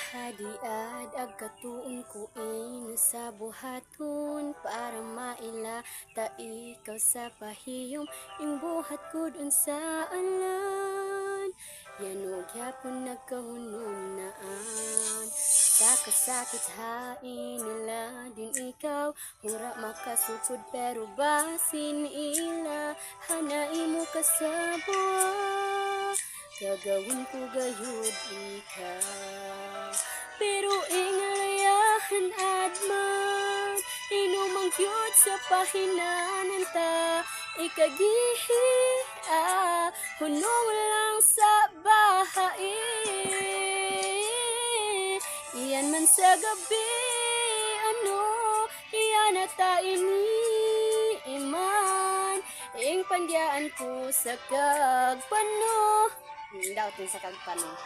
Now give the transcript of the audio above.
Hadiad agkatuon ko sa buhaton para maila ta ikaw sa pahiyom ing buhat ko dun sa alan. Yanog yapon nagkahununaan sa kasakit hain nila din ikaw. Hura makasukod pero basin ila hanai mo ka sa buwan. Gagawin ko gayud ikaw. Pero ingalayahan adman inumang cute sa pahinanan ta. Ikagihi hunong lang sa bahae. Iyan man sa gabi ano iyan ata ini iman ing pandyaan ko sa kagpano. Daw tin sa kagpano.